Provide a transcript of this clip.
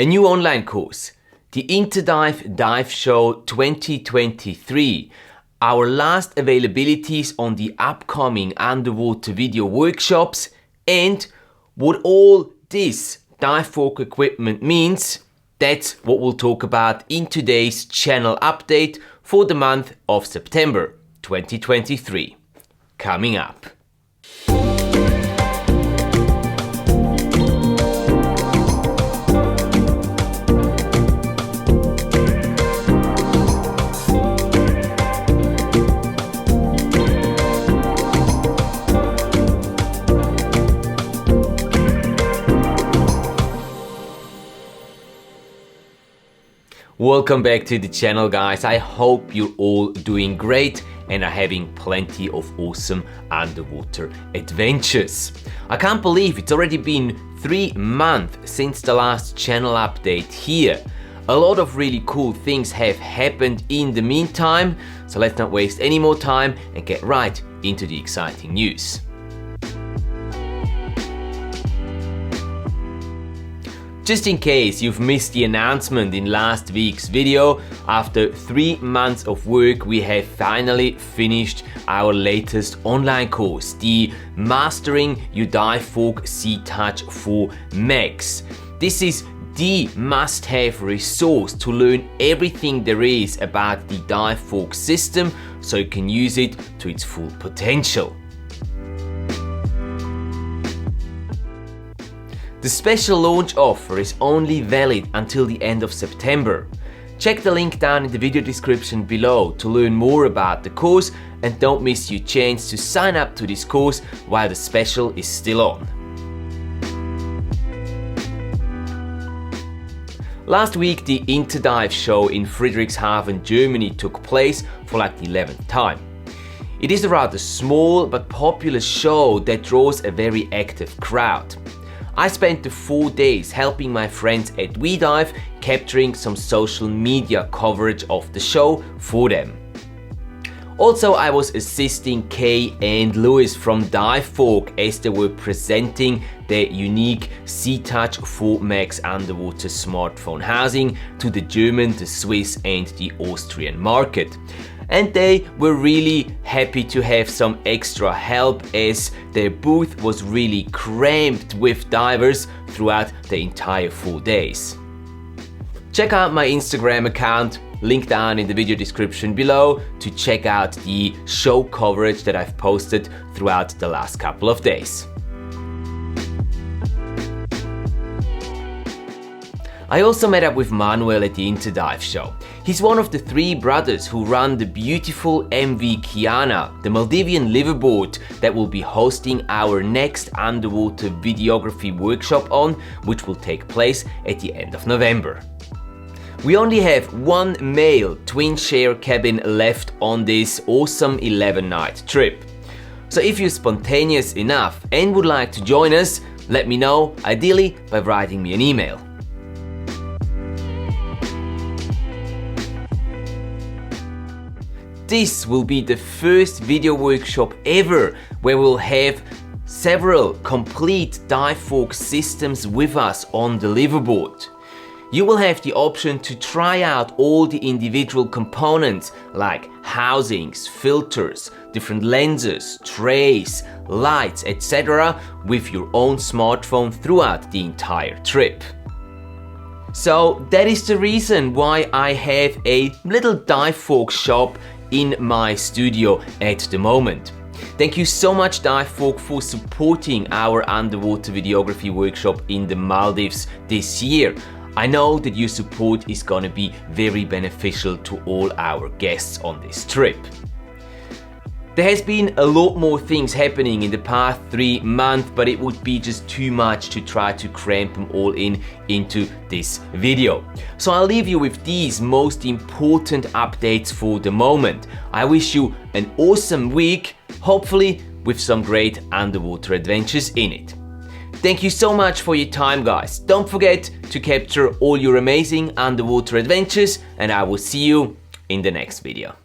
A new online course, the InterDive Dive Show 2023, our last availabilities on the upcoming underwater video workshops, and what all this Divevolk equipment means. That's what we'll talk about in today's channel update for the month of September 2023. Coming up. Welcome back to the channel, guys. I hope you're all doing great and are having plenty of awesome underwater adventures. I can't believe it's already been 3 months since the last channel update here. A lot of really cool things have happened in the meantime, so let's not waste any more time and get right into the exciting news. Just in case you've missed the announcement in last week's video, after 3 months of work we have finally finished our latest online course, the Mastering Your Divevolk C-Touch 4 Max. This is the must-have resource to learn everything there is about the Divevolk system so you can use it to its full potential. The special launch offer is only valid until the end of September. Check the link down in the video description below to learn more about the course and don't miss your chance to sign up to this course while the special is still on. Last week the InterDive show in Friedrichshafen, Germany took place for like the 11th time. It is a rather small but popular show that draws a very active crowd. I spent the 4 days helping my friends at WeDive capturing some social media coverage of the show for them. Also, I was assisting Kay and Lewis from Divevolk as they were presenting their unique C-Touch 4 Max underwater smartphone housing to the German, the Swiss and the Austrian market. And they were really happy to have some extra help as their booth was really cramped with divers throughout the entire 4 days. Check out my Instagram account, link down in the video description below, to check out the show coverage that I've posted throughout the last couple of days. I also met up with Manuel at the InterDive show. He's one of the 3 brothers who run the beautiful MV Kiana, the Maldivian liveaboard that will be hosting our next underwater videography workshop on, which will take place at the end of November. We only have 1 male twin share cabin left on this awesome 11-night trip. So if you're spontaneous enough and would like to join us, let me know, ideally by writing me an email. This will be the first video workshop ever where we'll have several complete Divevolk systems with us on the liveaboard. You will have the option to try out all the individual components like housings, filters, different lenses, trays, lights, etc. with your own smartphone throughout the entire trip. So that is the reason why I have a little Divevolk shop in my studio at the moment. Thank you so much Divevolk for supporting our underwater videography workshop in the Maldives this year. I know that your support is gonna be very beneficial to all our guests on this trip. There has been a lot more things happening in the past 3 months, but it would be just too much to try to cram them all into this video. So I'll leave you with these most important updates for the moment. I wish you an awesome week, hopefully with some great underwater adventures in it. Thank you so much for your time, guys. Don't forget to capture all your amazing underwater adventures, and I will see you in the next video.